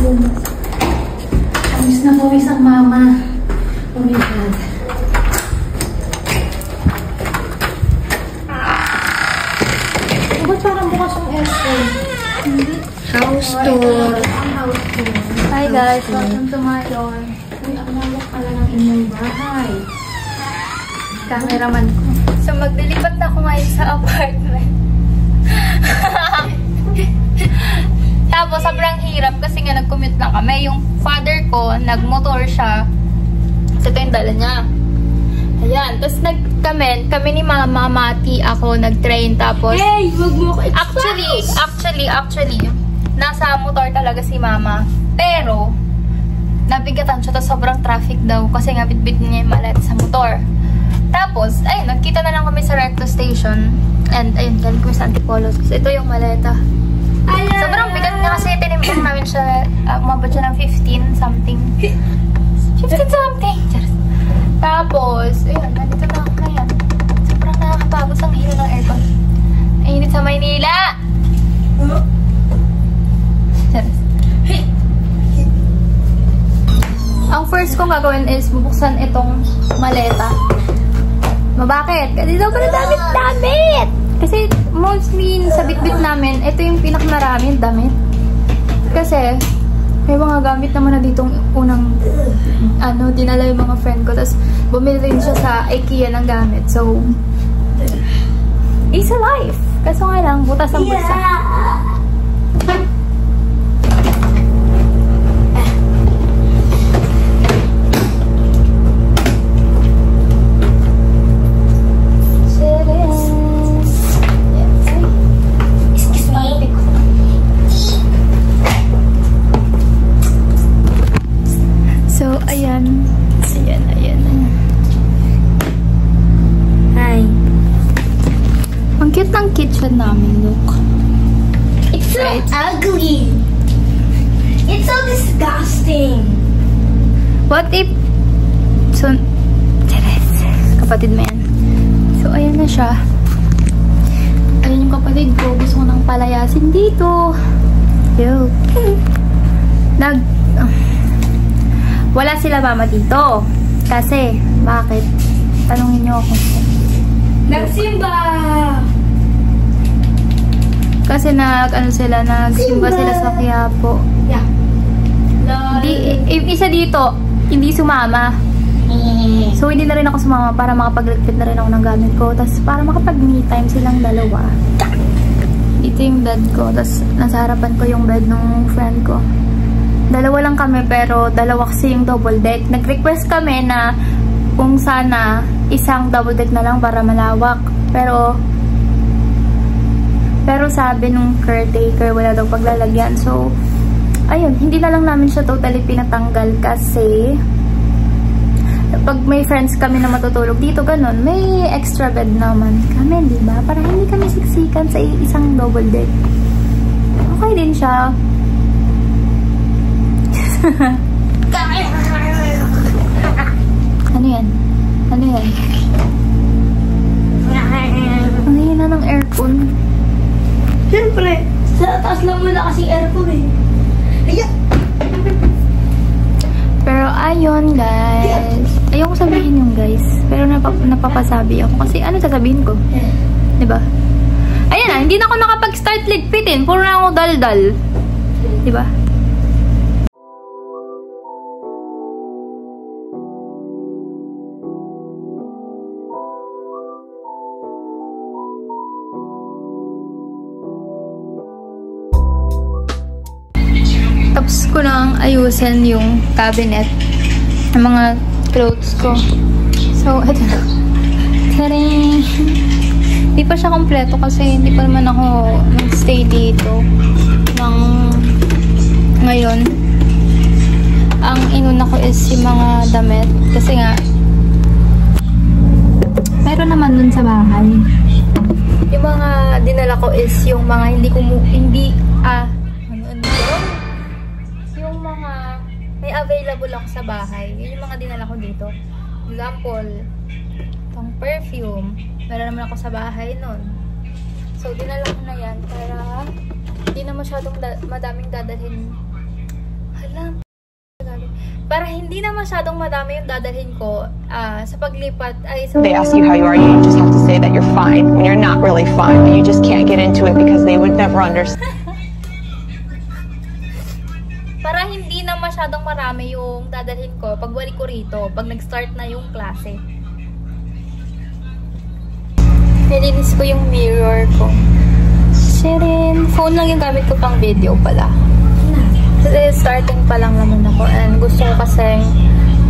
Pawis na pawis ang mama. Oh my God. Ba't parang bukas ang aircon? House tour. House tour. Hi guys, welcome to my door. Uy, ang lalak pala ng inyong bahay. Cameraman ko. So maglilipat na ako ngayon sa apartment. Tapos sobrang hirap kasi nga nag-commute lang kami. Yung father ko, nagmotor siya. So ito yung dala niya. Ayan. Tapos kami ni Mama, Mati, ako, nag-train. Tapos, hey! Wag mo ko actually, nasa motor talaga si Mama. Pero, nabigatan siya. Tapos sobrang traffic daw. Kasi nga bitbit niya yung maleta sa motor. Tapos, ayun, nagkita na lang kami sa recto station. And, ayun, galing kami sa Antipolo. Kasi ito yung maleta. Sobrang bigat nga kasi tinimbang namin siya. Umabot siya ng 15 something. 15 something. Tapos, ayun, nandito na ako ngayon. Sobrang nakakapagod ang hilo ng aircon. Ainit sa Maynila! Ang first kong gagawin is bubuksan itong maleta. Bakit? Kasi daw pala damit! Kasi mostly sa bitbit namin, ito yung pinakamaraming damit. Kasi may mga gamit naman na ditong unang dinala yung mga friend ko. Tapos bumili rin siya sa IKEA ng gamit. So, easy life. Kaso nga lang, butas ang bulsa. Ayan. Hi. Ang cute ng kitchen namin, look. It's so ugly. It's so disgusting. What if... So, kapatid mo yan. So, ayan na siya. Ayan yung kapatid ko. Gusto ko nang palayasin dito. Yo. Wala sila mama dito. Kasi, bakit? Tanungin niyo ako. Nagsimba! Kasi nagsimba sila sa Quiapo. Yeah. Isa dito, hindi sumama. So, hindi na rin ako sumama para makapagligpit na rin ako ng gamit ko. Tapos, para makapag-me time silang dalawa. Ito yung bed ko. Tapos, nasa harapan ko yung bed ng friend ko. Dalawa lang kami, pero dalawa kasi yung double deck. Nag-request kami na kung sana isang double deck na lang para malawak. Pero sabi nung caretaker, wala daw paglalagyan. So, ayun, hindi na lang namin siya totally pinatanggal kasi pag may friends kami na matutulog dito, ganun, may extra bed naman kami, diba? Para hindi kami siksikan sa isang double deck. Okay din siya. Ano yan? Ang hina ng aircon. Siyempre, sa taas lang muna kasi aircon eh. Pero ayun guys. Ayoko sabihin yung guys. Pero napapasabi ako. Kasi ano sasabihin ko? Diba? Ayan na, hindi na ako nakapag-start ligpitin. Puro na ako dal-dal. Diba? Tapos ko nang ayusin yung cabinet ng mga clothes ko. So, ito na. Taring! Hindi pa siya kompleto kasi hindi pa naman ako nag-stay dito ng ngayon. Ang inuna ko is yung mga damit kasi nga meron naman dun sa bahay. Yung mga dinala ko is yung mga yung mga may available ako sa bahay. Yun yung mga dinala ko dito. Example, itong perfume. Meron naman ako sa bahay nun. So, dinala ko na yan para hindi na masyadong madaming dadalhin. Hala. Para hindi na masyadong madami yung dadalhin ko sa paglipat ay sa... They ask you how you are, you just have to say that you're fine when you're not really fine, but you just can't get into it because they would never understand. Para hindi na masyadong marami yung dadalhin ko pagbalik ko rito, pag nag-start na yung klase. Nilinis ko yung mirror ko. Sharin, phone lang yung gamit ko pang video pala. Kasi starting pa lang naman ako and gusto ko kasi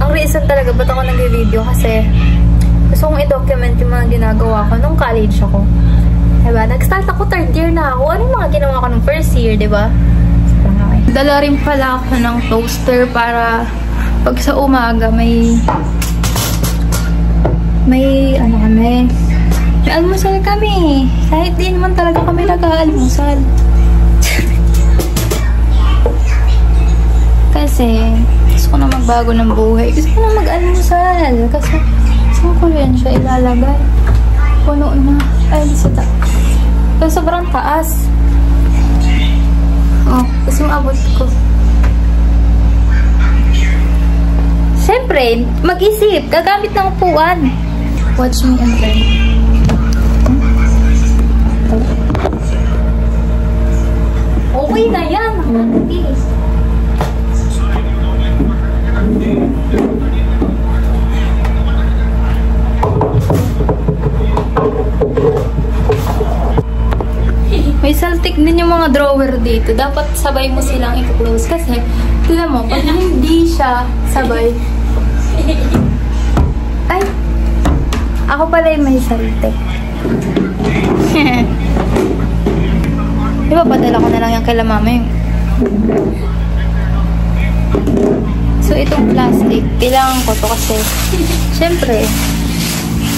ang reason talaga ba't ako nag-video kasi gusto kong i-document yung mga ginagawa ko nung college ako. Diba? Nag-start ako, 3rd year na ako. Ano yung mga ginawa ko nung 1st year, diba? Dala rin pala ako ng toaster para pag sa umaga may ano kami. May almusal kami. Kahit di naman talaga kami nag-aalmusal. Kasi, gusto ko na magbago ng buhay. Gusto ko na mag-almusal. Kasi, saan ko yan siya ilalagay? Puno na. Ay, sa taas. Pero sobrang taas. Oh, gusto mong abot ko. Siyempre, mag-isip. Gagamit ng upuan. Watch me and learn. Okay na yan. Nakakatiis. May saltik din yung mga drawer dito. Dapat sabay mo silang i-close kasi tignan mo, pag hindi siya sabay. Ay! Ako pala yung may saltik. Diba, padala ko na lang yung kay mama yung... So, itong plastic, kailangan ko to kasi, syempre,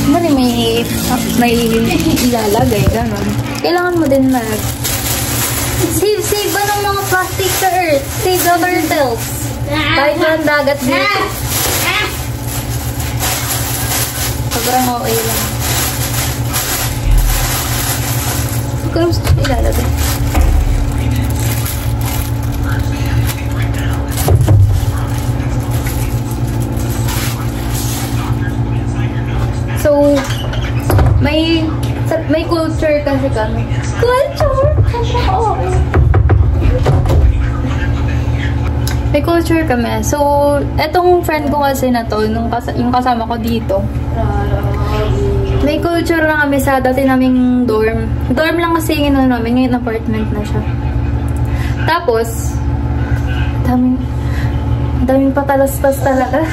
may ilalagay, gano'n. Kailangan mo din save ba ng mga plastic sa earth? Save the turtles. Kahit walang dagat dito. Sobrang okay lang. Kung gusto ko ilalagay. So, may culture kasi kami. Culture? Okay. May culture kami. So, etong friend ko kasi na to, yung kasama ko dito, may culture na kami sa dati naming dorm. Dorm lang kasi yung ano namin, ngayon apartment na siya. Tapos, daming patalaspas talaga.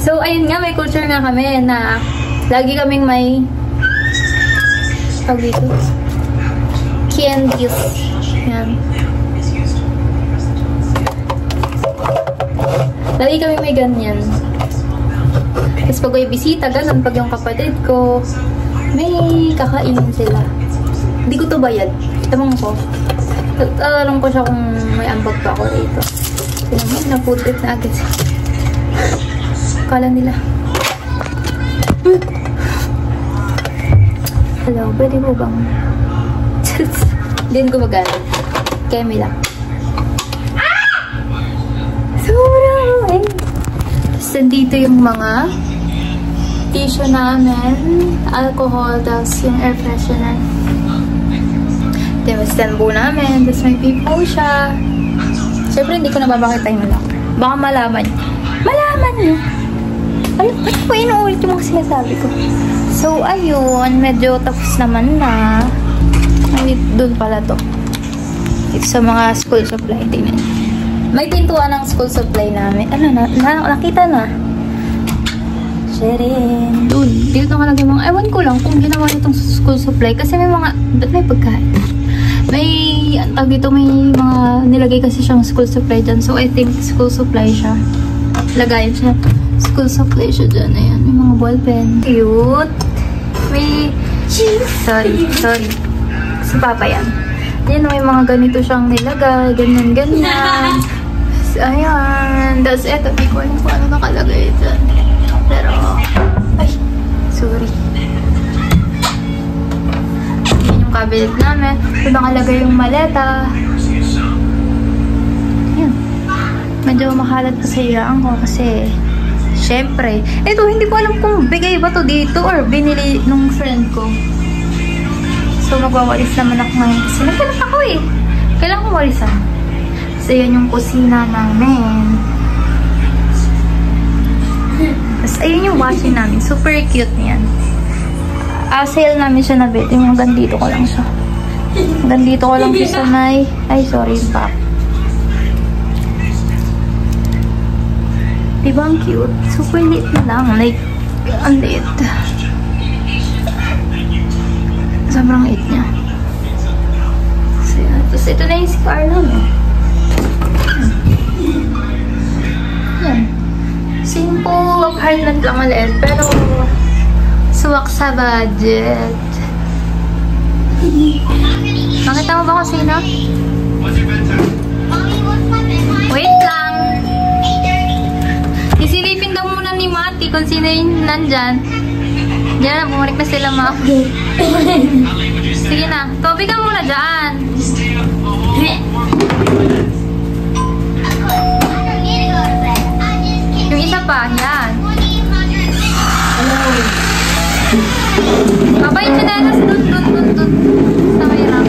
So, ayun nga, may culture nga kami na lagi kaming may dito, candies. Yan. Lagi kami may ganyan. Tapos pag may bisita, ganun, pag yung kapatid ko, may kakainin sila. Hindi ko to bayad. Tamang ko. Tatanong ko siya kung may ambag pa ako rito. Naputit na agad siya. Kala nila. Hello, pwede mo bang? Hindi ko mag-aral. Kemi lang. Sobrang eh. Tapos nandito yung mga tissue namin, alcohol, tapos yung air freshener. Tapos tambo namin, tapos may pipo siya. Siyempre hindi ko nababakita yung malaki. Baka malaman nyo. Ano po inuulit yung mga sinasabi ko? So, ayun. Medyo tapos naman na. Ay, doon pala to. Ito sa mga school supply. Tingnan. May pintuan ng school supply namin. Ano na? Nakita na. Sharing. Doon. Dito nakalagay mga... Ewan ko lang kung ginawa nitong school supply. Kasi may mga... May pagkain. May... Tag dito may mga... Nilagay kasi siyang school supply dyan. So, I think school supply siya. Lagayin siya. School supply siya dyan. Ayan. May mga ballpen. Cute. May... Sorry. Si Papa yan. Ayan, may mga ganito siyang nilagay. Ganyan. Ayan. Tapos eto. Di ko alam kung ano nakalagay dyan. Pero... Ay. Sorry. Ayan yung cabinet namin. Ito nakalagay yung maleta. Ayan. Medyo makalat pa sa iraan ko kasi syempre, ito hindi ko alam kung bigay ba to dito or binili nung friend ko. So magwawalis naman ako ngayon kasi nagkalat ako eh. Kailangan ko walisan. So yan yung kusina namin. Tapos ayun yung washing namin. Super cute niyan. Sale namin siya nabit. Yung hanggang dito ko lang siya. Hanggang dito ko lang siya sa may... Ay, sorry, back. Diba ang cute? Super liit na lang. Like, ang liit. Sobrang liit niya. So, yan. Tapos ito na yung scar namin. Yan. Simple apartment lang maliit. Pero, suwak sa budget. Nakita mo ba kung sino? Wait lang. Isilipin daw muna ni Mati kung sino yung nandyan. Diyan na, bumalik na sila mga. Sige na, topic ka muna dyan. Yung isa pa, yan. Baba yung chinelas dun. Sa may rock.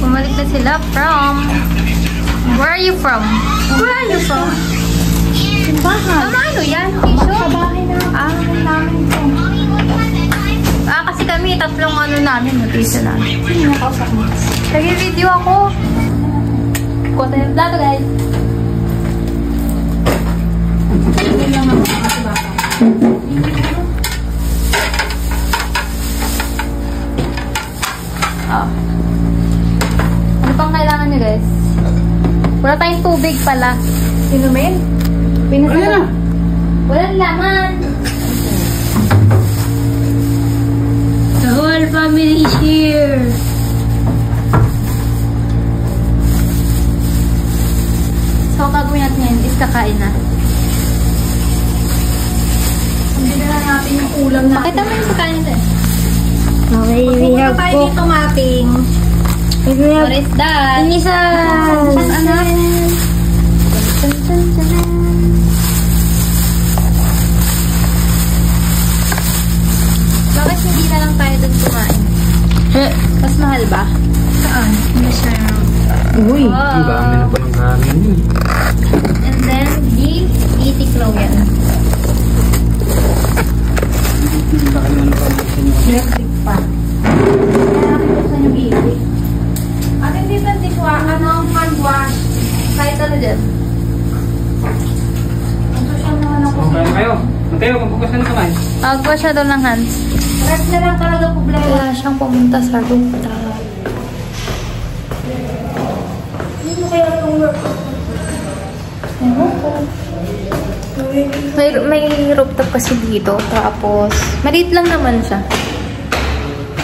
Bumalik na sila from... Where are you from? Where are you from? Ano yan? Sa bahay namin ito. Kasi kami, tatlong ano namin, notice namin. Nag-video ako. Kuha tayo ng plato, guys. Ano pang kailangan nyo, guys? Wala tayong tubig pala. Inumin? Wala na. Walang laman. The whole family is here. So, gagawin natin yan is kakain na. Hindi na natin yung ulam natin. Pakita mo yung kakain natin. Okay, we have po tomating. What is that? Ini sa... Ano? Bakit hindi na lang tayo dun kumain? Mas mahal ba? Saan? Hindi siya. Uy, ang dami na palang kanin yun. And then, beef, itik-law yan. Electric pa. Kaya nakikita yung itik. At hindi ba dikwa, hand wash? Kahit ano dyan? Ito siya naman ako. Okay na kayo. Mateo, magbukas ka na kamay. Magwash siya doon ng hands. Rest na lang talaga problema. Wala siyang pumunta sa rooftop. Hindi mo kaya itong work. May rooftop kasi dito. Tapos, maliit lang naman siya.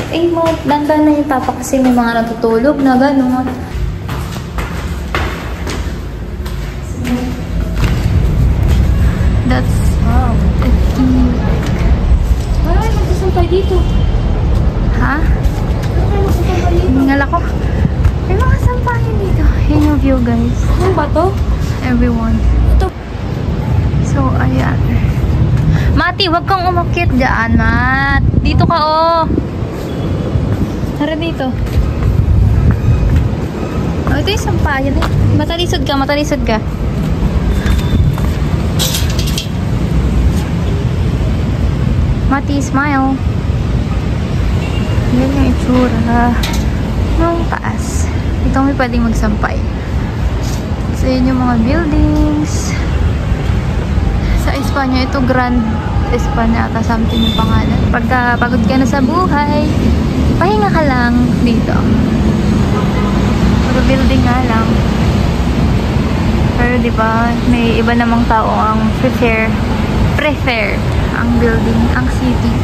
Eh, dandan na yung papa kasi may mga natutulog na gano'n. That's wow. Ay, magsasampay dito. Ha? Ay, magsasampay dito. Hingal ako. May mga sampahan dito. Yun yung view, guys. Ano ba to? Everyone. Ito. So, ayan. Mati, wag kang umakyat dyan, Mat. Dito ka, oh. Tara dito. Oh, ito yung sampahan eh. Matalisod ka, matalisod ka. Mati, smile. Yan yung itsura ng taas. Ito may pwedeng magsampay. So, yun yung mga buildings. Sa Espanya, ito Grand Espanya ata something yung pangalan. Pagka pagod ka na sa buhay, pahinga ka lang dito. Puro building nga lang. Pero diba, may iba namang tao ang prefer ang building, ang city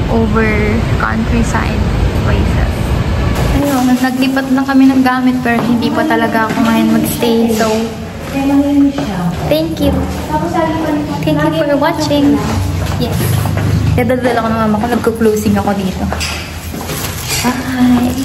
over countryside places. Ayun, naglipat lang kami ng gamit pero hindi pa talaga ako ngayon mag-stay. So, thank you. Thank you for watching. Yes. Dadadala ko ng mama ko. Nagko-closing ako dito. Bye.